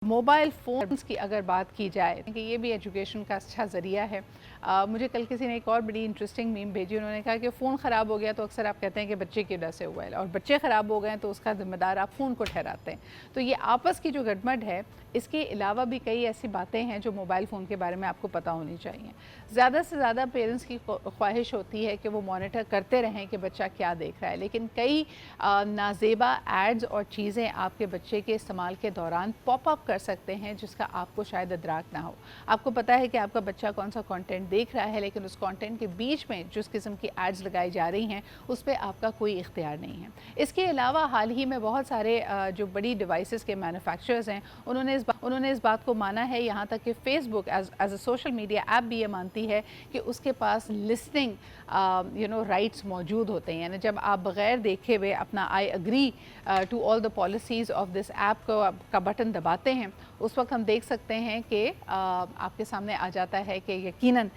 Mobile phones کی اگر بات کی جائے کہ یہ بھی ایجوکیشن کا اچھا ذریعہ ہے. مجھے کل کسی نے ایک اور بڑی انٹرسٹنگ میم بھیجی. انہوں نے کہا کہ فون خراب ہو گیا تو اکثر آپ کہتے ہیں کہ بچے کی وجہ سے ہوا ہے, اور بچے خراب ہو گئے تو اس کا ذمہ دار آپ فون کو ٹھہراتے ہیں. تو یہ آپس کی جو گڈمڈ ہے, اس کے علاوہ بھی کئی ایسی باتیں ہیں جو موبائل فون کے بارے میں آپ کو پتہ ہونی چاہیے. زیادہ سے زیادہ پیرنٹس کی خواہش ہوتی ہے کہ وہ مانیٹر کرتے رہیں کہ بچہ کیا دیکھ رہا ہے, لیکن کئی نازیبا ایڈز اور چیزیں آپ کے بچے کے استعمال کے دوران پاپ اپ کر سکتے ہیں جس کا آپ کو شاید ادراک نہ ہو. آپ کو پتہ ہے کہ آپ کا بچہ کون سا کانٹینٹ دیکھ رہا ہے, لیکن اس کانٹینٹ کے بیچ میں جس قسم کی ایڈز لگائی جا رہی ہیں اس پہ آپ کا کوئی اختیار نہیں ہے. اس کے علاوہ حال ہی میں بہت سارے جو بڑی ڈیوائسز کے مینوفیکچررز ہیں انہوں نے اس بات کو مانا ہے, یہاں تک کہ Facebook as a social media app بھی یہ مانتی ہے کہ اس کے پاس لسننگ رائٹس موجود ہوتے ہیں. یعنی جب آپ بغیر دیکھے ہوئے اپنا I agree to all the policies of this app کا بٹن دباتے ہیں, اس وقت ہم دیکھ سکتے ہیں کہ آپ کے سامنے آ جاتا ہے کہ یقیناً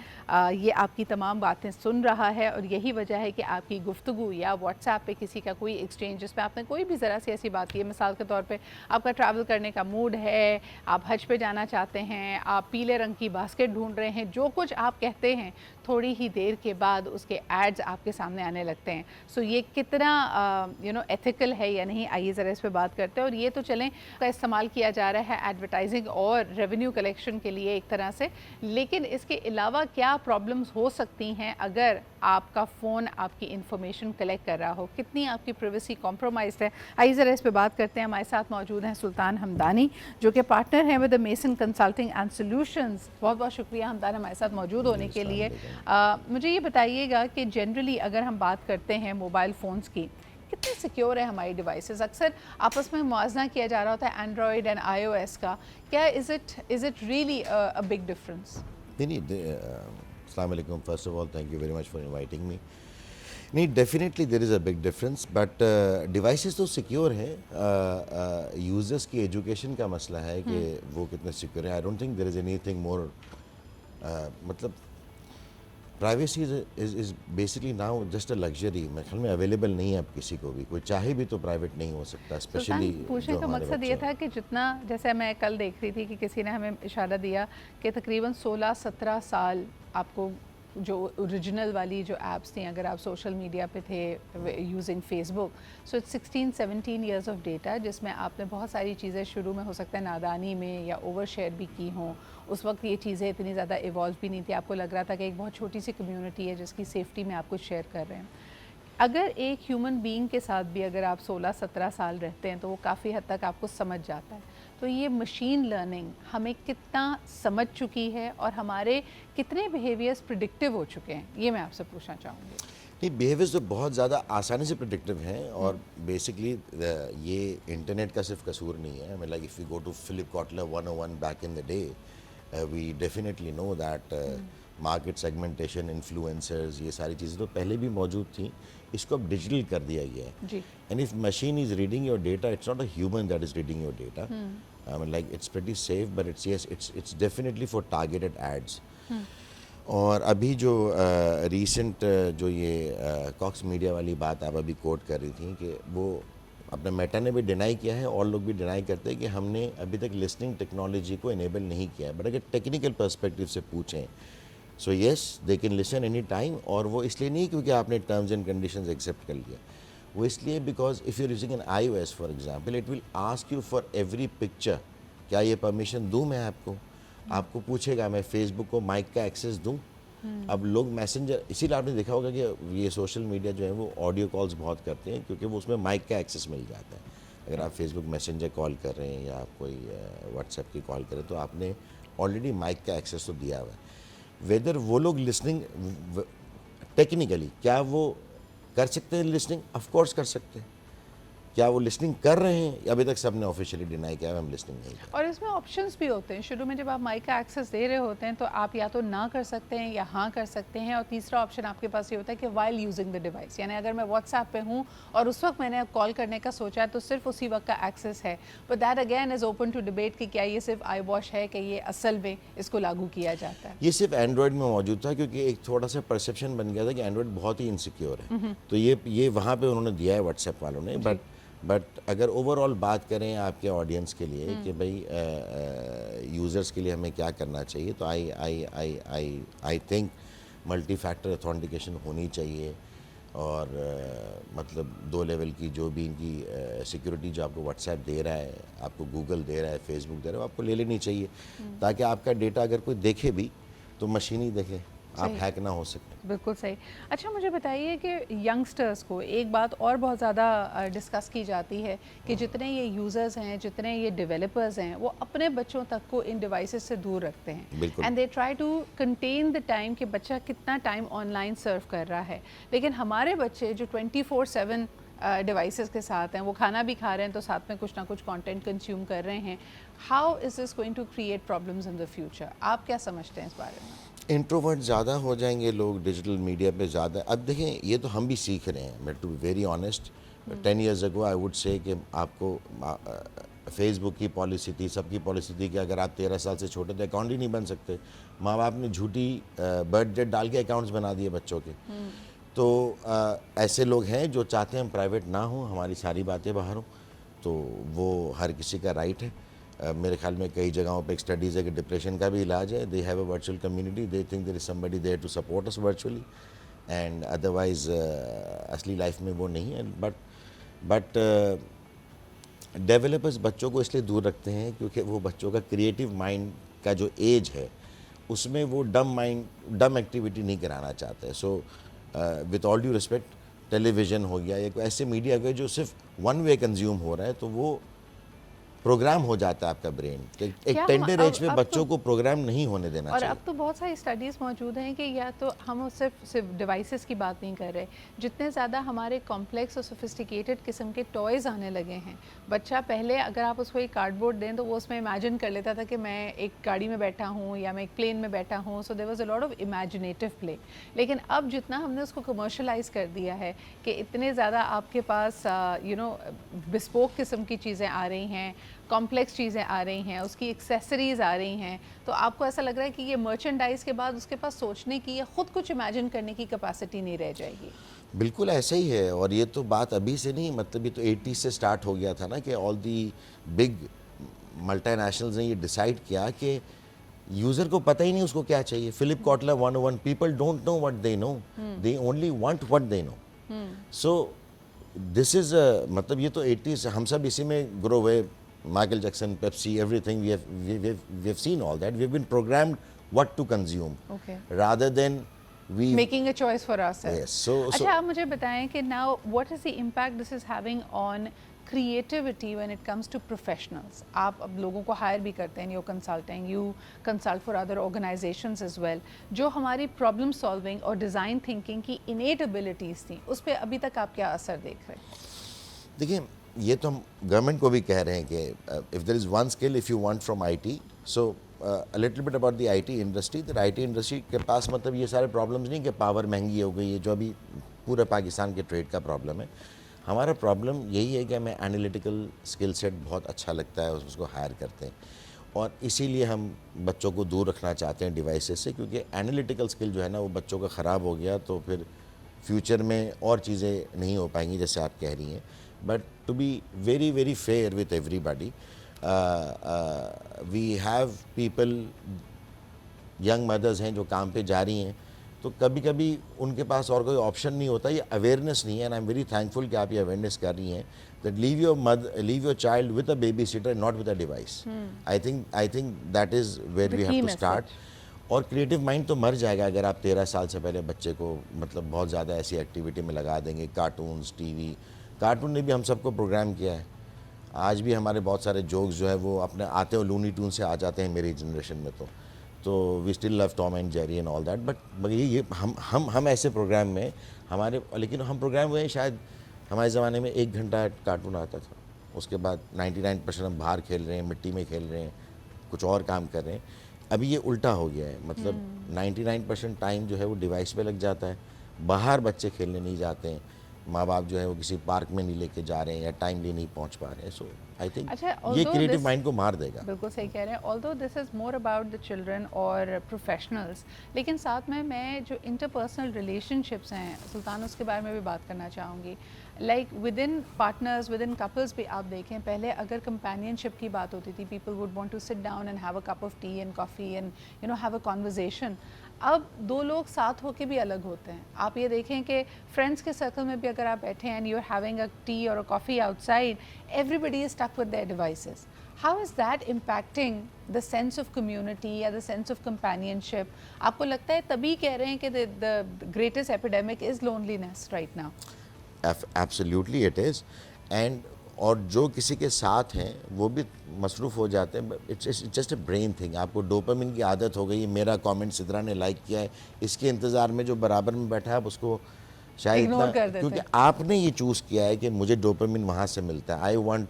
یہ آپ کی تمام باتیں سن رہا ہے, اور یہی وجہ ہے کہ آپ کی گفتگو یا واٹس ایپ پہ کسی کا کوئی ایکسچینج جس پہ آپ نے کوئی بھی ذرا سی ایسی بات کی ہے, مثال کے طور پہ آپ کا ٹریول کرنے کا موڈ ہے, آپ حج پہ جانا چاہتے ہیں, آپ پیلے رنگ کی باسکٹ ڈھونڈ رہے ہیں, جو کچھ آپ کہتے ہیں تھوڑی ہی دیر کے بعد اس کے ایڈز آپ کے سامنے آنے لگتے ہیں. سو یہ کتنا ایتھیکل ہے یا نہیں, آئیے ذرا اس پہ بات کرتے ہیں. اور یہ تو چلیں کا استعمال کیا جا رہا ہے ایڈورٹائزنگ اور ریونیو کلیکشن کے لیے ایک طرح سے, لیکن اس کے علاوہ کیا پرابلمز ہو سکتی ہیں اگر آپ کا فون آپ کی انفارمیشن کلیکٹ کر رہا ہو, کتنی آپ کی پریویسی کمپرومائزڈ ہے. آئیے ذرا اس پہ بات کرتے ہیں. ہمارے ساتھ موجود ہیں سلطان حمدانی جو کہ پارٹنر ہیں with Mason consulting and solutions. بہت بہت شکریہ حمدان ہمارے ساتھ موجود ہونے کے لیے. مجھے یہ بتائیے گا کہ جنرلی اگر ہم بات کرتے ہیں موبائل فونز کی, کتنے سیکیور ہیں ہماری ڈیوائسز؟ اکثر آپس میں موازنہ کیا جا رہا ہوتا ہے Android and iOS کا, کیا is it really a big difference? السلام علیکم. First of all thank you very much for inviting me. نہیں, definitely there is a big difference, but devices تو سیکیور ہیں. یوزرس کی education کا مسئلہ ہے کہ وہ کتنے سیکیور ہیں. I don't think there is anything more, مطلب privacy is basically now just a luxury. میرے خیال میں اویلیبل نہیں ہے اب کسی کو بھی, کوئی چاہے بھی تو پرائیویٹ نہیں ہو سکتا. اسپیشلی پوچھنے کا مقصد یہ تھا کہ جتنا, جیسے میں کل دیکھ رہی تھی کہ کسی نے ہمیں اشارہ دیا کہ تقریباً 16-17 سال آپ کو جو اوریجنل والی جو ایپس تھیں, اگر آپ سوشل میڈیا پہ تھے یوزنگ فیس بک, سو 16-17 ایئرز آف ڈیٹا, جس میں آپ نے بہت ساری چیزیں شروع میں ہو سکتا ہے نادانی میں یا اوور شیئر بھی کی ہوں. اس وقت یہ چیزیں اتنی زیادہ ایوالو بھی نہیں تھی, آپ کو لگ رہا تھا کہ ایک بہت چھوٹی سی کمیونٹی ہے جس کی سیفٹی میں آپ کچھ شیئر کر رہے ہیں. اگر ایک ہیومن بینگ کے ساتھ بھی اگر آپ 16-17 سال رہتے ہیں تو وہ کافی حد تک آپ کو سمجھ جاتا ہے. تو یہ مشین لرننگ ہمیں کتنا سمجھ چکی ہے اور ہمارے کتنے بیہیویئرز پریڈکٹیو ہو چکے ہیں, یہ میں آپ سے پوچھنا چاہوں گی. نہیں, بیہیویئرز تو بہت زیادہ آسانی سے پریڈکٹیو ہیں, اور بیسکلی یہ انٹرنیٹ کا صرف قصور نہیں ہے. I mean, like if we go to Philip Kotler 101 back in the day, we definitely know that market segmentation, influencers, یہ ساری چیزیں تو پہلے بھی موجود تھیں. اس کو اب ڈیجیٹل کر دیا گیا ہے. And if machine is reading your data, it's not a human that is reading your data. I mean, like it's pretty safe, but it's definitely for targeted ads. اور ابھی جو ریسنٹ جو یہ کاکس میڈیا والی بات آپ ابھی کوٹ کر رہی تھیں, کہ وہ اپنے میٹا نے بھی ڈینائی کیا ہے, اور لوگ بھی ڈینائی کرتے ہیں کہ ہم نے ابھی تک لسننگ ٹیکنالوجی کو انیبل نہیں کیا ہے. بٹ اگر ٹیکنیکل پرسپیکٹیو سے پوچھیں, so yes they can listen any time. اور وہ اس لیے نہیں کیونکہ آپ نے ٹرمز اینڈ کنڈیشنز ایکسیپٹ کر لیا, وہ اس لیے because if you using an I O S for example, it will ask you for every picture, کیا یہ پرمیشن دوں میں آپ کو. آپ کو پوچھے گا میں فیس بک کو مائک کا ایکسیس دوں. اب لوگ میسنجر, اسی لیے آپ نے دیکھا ہوگا کہ یہ سوشل میڈیا جو ہے وہ آڈیو کالز بہت کرتے ہیں, کیونکہ وہ اس میں مائک کا ایکسیس مل جاتا ہے. اگر آپ فیس بک میسنجر کال کر رہے ہیں یا آپ کوئی واٹس ایپ کی کال کر رہے ہیں, تو آپ نے آلریڈی مائک کا ایکسیس تو دیا ہوا ہے. ویدر وہ لوگ لسننگ ٹیکنیکلی کیا وہ کر سکتے ہیں لسننگ؟ آف کورس کر سکتے ہیں. کیا وہ لسننگ کر رہے ہیں؟ ابھی تک سب نے آفیشیلی ڈینائی کیا ہے ہم لسننگ نہیں کر. اور اس میں آپشنز بھی ہوتے ہیں. شروع میں جب آپ مائک کا ایکسیس دے رہے ہوتے ہیں تو آپ یا تو نہ کر سکتے ہیں یا ہاں کر سکتے ہیں, اور تیسرا آپشن آپ کے پاس یہ ہوتا ہے کہ وائل یوزنگ دا ڈیوائس, یعنی اگر میں واٹس ایپ پہ ہوں اور اس وقت میں نے اب کال کرنے کا سوچا ہے تو صرف اسی وقت کا ایکسیس ہے. But that again is open to debate کہ کیا یہ صرف آئی واش ہے کہ یہ اصل میں اس کو لاگو کیا جاتا ہے. یہ صرف اینڈرائڈ میں موجود تھا, کیونکہ ایک تھوڑا سا پرسیپشن بن گیا تھا کہ اینڈرائڈ بہت ہی انسیکیور ہے, تو یہ وہاں پہ انہوں نے دیا ہے واٹس ایپ والوں نے. بٹ بٹ اگر اوور آل بات کریں آپ کے آڈینس کے لیے کہ بھائی یوزرس کے لیے ہمیں کیا کرنا چاہیے، تو I think multi factor authentication ہونی چاہیے، اور مطلب 2 لیول کی جو بھی ان کی سیکیورٹی جو آپ کو واٹس ایپ دے رہا ہے، آپ کو گوگل دے رہا ہے، فیس بک دے رہا ہے، وہ آپ کو لے لینی چاہیے، تاکہ آپ کا ڈیٹا اگر کوئی دیکھے بھی تو مشین ہی دیکھے، آپ ہیک نہ ہو سکتے. بالکل صحیح. اچھا مجھے بتائیے کہ ینگسٹرز کو ایک بات اور بہت زیادہ ڈسکس کی جاتی ہے کہ جتنے یہ یوزرز ہیں، جتنے یہ ڈیولپرز ہیں، وہ اپنے بچوں تک کو ان ڈیوائسز سے دور رکھتے ہیں، بالکل. And they try to contain the time کہ بچہ کتنا ٹائم آن لائن سرو کر رہا ہے. لیکن ہمارے بچے جو 24/7 ڈیوائسز کے ساتھ ہیں، وہ کھانا بھی کھا رہے ہیں تو ساتھ میں کچھ نہ کچھ کانٹینٹ کنزیوم کر رہے ہیں. How is this going to create problems in the future? آپ کیا سمجھتے ہیں اس بارے میں؟ انٹروورٹ زیادہ ہو جائیں گے لوگ ڈیجیٹل میڈیا پہ زیادہ. اب دیکھیں یہ تو ہم بھی سیکھ رہے ہیں. میں to be very honest 10 years ago I would say کہ آپ کو فیس بک کی پالیسی تھی، سب کی پالیسی تھی کہ اگر آپ 13 سال سے چھوٹے تھے اکاؤنٹ ہی نہیں بن سکتے. ماں باپ نے جھوٹی برتھ ڈیٹ ڈال کے اکاؤنٹس بنا دیے بچوں کے. تو ایسے لوگ ہیں جو چاہتے ہیں ہم پرائیویٹ نہ ہوں، ہماری ساری باتیں باہر ہوں، تو وہ ہر کسی کا رائٹ ہے. میرے خیال میں کئی جگہوں پہ ایک اسٹڈیز ہے کہ ڈپریشن کا بھی علاج ہے. They have a virtual community, they think there is somebody there to support us virtually, and otherwise اصلی لائف میں وہ نہیں ہے. بٹ ڈیولپرز بچوں کو اس لیے دور رکھتے ہیں کیونکہ وہ بچوں کا کریٹیو مائنڈ کا جو ایج ہے اس میں وہ ڈم ایکٹیویٹی نہیں کرانا چاہتے. So with all due respect, television ہو گیا یا کوئی ایسے میڈیا ہو گئے جو صرف ون وے کنزیوم ہو رہا ہے، تو وہ پروگرام ہو جاتا ہے آپ کا برین. ایک ٹینڈر ایج پہ بچوں کو پروگرام نہیں ہونے دینا اور چاہیے. اب تو بہت ساری اسٹڈیز موجود ہیں کہ یا تو ہم صرف ڈیوائسز کی بات نہیں کر رہے، جتنے زیادہ ہمارے کمپلیکس اور سوفسٹیکیٹڈ قسم کے ٹوائز آنے لگے ہیں. بچہ پہلے اگر آپ اس کو ایک کارڈ بورڈ دیں تو وہ اس میں امیجن کر لیتا تھا کہ میں ایک گاڑی میں بیٹھا ہوں یا میں ایک پلین میں بیٹھا ہوں. So there was a lot of imaginative play. لیکن اب جتنا ہم نے اس کو کمرشلائز کر دیا ہے کہ اتنے زیادہ آپ کے پاس بسپوک قسم کی چیزیں آ رہی ہیں، کمپلیکس چیزیں آ رہی ہیں، اس کی ایکسیسریز آ رہی ہیں، تو آپ کو ایسا لگ رہا ہے کہ یہ مرچنڈائز کے بعد اس کے پاس سوچنے کی یا خود کچھ امیجن کرنے کی کیپیسٹی نہیں رہ جائے گی. بالکل ایسا ہی ہے. اور یہ تو بات ابھی سے نہیں، مطلب یہ تو 80s سے سٹارٹ ہو گیا تھا نا کہ آل دی بگ ملٹی نیشنلز نے یہ ڈیسائیڈ کیا کہ یوزر کو پتہ ہی نہیں اس کو کیا چاہیے. Philip Kotler 101، people don't know what they know, they only want what they know. So this is مطلب یہ تو 80s، ہم سب اسی میں گرو ہوئے. Michael Jackson, Pepsi, everything, we have seen all that. We have been programmed what to consume, Okay. rather than we Making a choice for ourselves. Yes. So اچھا آپ مجھے بتائیں کہ now what is the impact this is having on creativity when it comes to professionals؟ آپ اب لوگوں کو higher بھی کرتے ہیں، you're consulting, you consult for other organizations as well. جو ہماری problem solving اور design thinking کی innate abilities تھیں، اس پہ ابھی تک آپ کیا اثر دیکھ رہے ہیں؟ دیکھیں یہ تو ہم گورنمنٹ کو بھی کہہ رہے ہیں کہ if there is one skill if you want from IT, so a little bit about the IT industry. that IT industry کے پاس مطلب یہ سارے پرابلمز نہیں کہ پاور مہنگی ہو گئی ہے جو ابھی پورے پاکستان کے ٹریڈ کا پرابلم ہے. ہمارا پرابلم یہی ہے کہ ہمیں انالیٹیکل اسکل سیٹ بہت اچھا لگتا ہے، اس کو ہائر کرتے ہیں، اور اسی لیے ہم بچوں کو دور رکھنا چاہتے ہیں ڈیوائسز سے، کیونکہ انالیٹیکل اسکل جو ہے نا وہ بچوں کا خراب ہو گیا تو پھر فیوچر میں اور چیزیں نہیں ہو پائیں گی جیسے آپ کہہ رہی ہیں. But to be very, very fair with everybody, we have people, young mothers ہیں جو کام پہ جا رہی ہیں، تو کبھی کبھی ان کے پاس اور کوئی آپشن نہیں ہوتا. یہ اویئرنیس نہیں ہے، and I'm very thankful کہ آپ یہ اویئرنیس کر رہی ہیں that leave your child with a babysitter, not with a device. I think that is where we have to start. اور کریٹیو مائنڈ تو مر جائے گا اگر آپ 13 سال سے پہلے بچے کو مطلب بہت زیادہ ایسی ایکٹیویٹی میں لگا دیں گے. کارٹونز، ٹی وی، کارٹون نے بھی ہم سب کو پروگرام کیا ہے. آج بھی ہمارے بہت سارے جوکس جو ہے وہ اپنے آتے ہیں لونی ٹون سے آ جاتے ہیں میری جنریشن میں. تو we still love Tom and Jerry and all that. But یہ ہم ایسے پروگرام میں ہمارے، لیکن ہم پروگرام ہوئے ہیں شاید ہمارے زمانے میں 1 گھنٹہ کارٹون آتا تھا، اس کے بعد 99% ہم باہر کھیل رہے ہیں، مٹی میں کھیل رہے ہیں، کچھ اور کام کر رہے ہیں. ابھی یہ الٹا ہو گیا ہے، مطلب 99% ٹائم جو ہے وہ ڈیوائس پہ لگ جاتا ہے. باہر بچے کھیلنے نہیں جاتے ہیں. ماں باپ جو ہے وہ کسی پارک میں نہیں لے کے جا رہے ہیں یا ٹائملی نہیں پہنچ پا رہے ہیں. سو آئی تھنک اچھا یہ کریٹو مائنڈ کو مار دے گا. بالکل صحیح کہہ رہے ہیں. آلدو دس از مور اباؤٹ دا چلڈرن اور پروفیشنلس, لیکن ساتھ میں جو انٹرپرسنل ریلیشن شپس ہیں سلطان, اس کے بارے میں بھی بات کرنا چاہوں گی. Like with in partners, with in couples بھی آپ دیکھیں, پہلے اگر کمپینین شپ کی بات ہوتی تھی, people would want to sit down and have a cup of tea and coffee and have a conversation. اب دو لوگ ساتھ ہو کے بھی الگ ہوتے ہیں. آپ یہ دیکھیں کہ فرینڈس کے سرکل میں بھی اگر آپ بیٹھے ہیں and you are having a tea اور a coffee outside, everybody is stuck with their devices. How is that impacting the sense of community یا the sense of companionship? آپ کو لگتا ہے تبھی کہہ رہے ہیں کہ the greatest epidemic is loneliness right now? Absolutely it is. And اور جو کسی کے ساتھ ہیں وہ بھی مصروف ہو جاتے ہیں. It's just a brain thing. آپ کو ڈوپامن کی عادت ہو گئی, میرا کامنٹ سدرا نے لائک کیا ہے, اس کے انتظار میں جو برابر میں بیٹھا ہے آپ اس کو شاید اتنا, کیونکہ آپ نے یہ چوز کیا ہے کہ مجھے ڈوپامن وہاں سے ملتا ہے. آئی وانٹ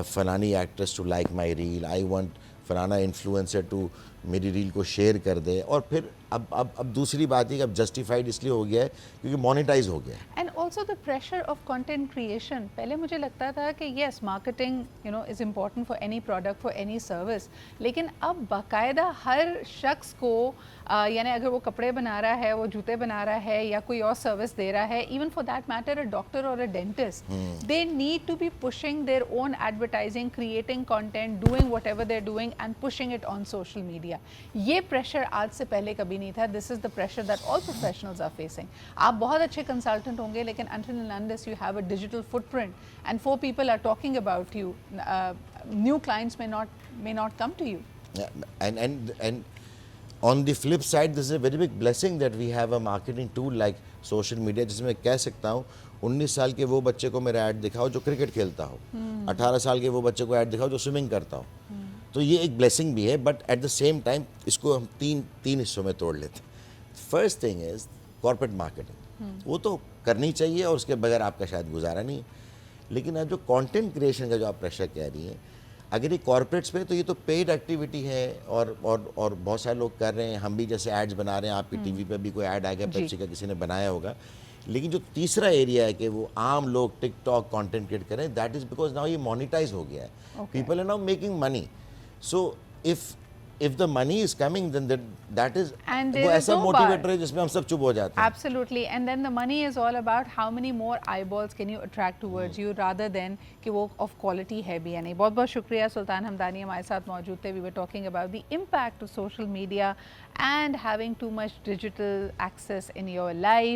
فلانی actress to like my reel, I want فلانا انفلوئنسر ٹو میری ریل کو شیئر کر دے. اور پھر اب دوسری بات ہے کہ اب جسٹیفائڈ اس لیے ہو گیا ہے کیونکہ مانیٹائز ہو گیا ہے. And also the pressure of content creation. پہلے مجھے لگتا تھا کہ yes marketing is important for any product, for any service, لیکن اب باقاعدہ ہر شخص کو یعنی اگر وہ کپڑے بنا رہا ہے, وہ جوتے بنا رہا ہے یا کوئی اور سروس دے رہا ہے, even for that matter a doctor اور a dentist, they need to be pushing their own advertising, creating content, doing whatever they are doing and pushing it on social media. یہ pressure آج سے پہلے کبھی نہیں تھا. This is the pressure that all professionals are facing. آپ بہت اچھے کنسلٹنٹ ہوں گے, لیکن until and unless you have a digital footprint and 4 people are talking about you, new clients may not come to you. And on the flip side, this is a very big blessing that we have a marketing tool like social media, جس میں کہہ سکتا ہوں 19 سال کے وہ بچے کو میرا ایڈ دکھاؤ جو کرکٹ کھیلتا ہو, 18 سال کے وہ بچے کو ایڈ دکھاؤ جو سوئمنگ کرتا ہو. تو یہ ایک بلیسنگ بھی ہے, but at the same time اس کو ہم تین حصوں میں توڑ لیتے ہیں. First thing is corporate marketing. وہ تو کرنی چاہیے اور اس کے بغیر آپ کا شاید گزارا نہیں. لیکن اب جو کانٹینٹ کریشن کا جو آپ پریشر کہہ رہی ہیں, اگر یہ کارپوریٹس پہ تو یہ تو پیڈ ایکٹیویٹی ہے اور بہت سارے لوگ کر رہے ہیں. ہم بھی جیسے ایڈز بنا رہے ہیں, آپ کی ٹی وی پہ بھی کوئی ایڈ آئے گا پیپسی کا, کسی نے بنایا ہوگا. لیکن جو تیسرا ایریا ہے کہ وہ عام لوگ ٹک ٹاک کانٹینٹ کریٹ کریں, دیٹ از بیکاز ناؤ یہ مانیٹائز ہو گیا ہے. People are now making money. So if the money is coming, then that is وہ ایسا موٹیویٹر ہے جس میں ہم سب چپ ہو جاتے ہیں. Absolutely. And then the money is all about how many more eyeballs can you attract towards you rather than کہ وہ of quality ہے بھی یا نہیں. بہت بہت شکریہ سلطان حمدانی ہمارے ساتھ موجود تھے. We were talking about the impact of social media and having too much digital access in your life.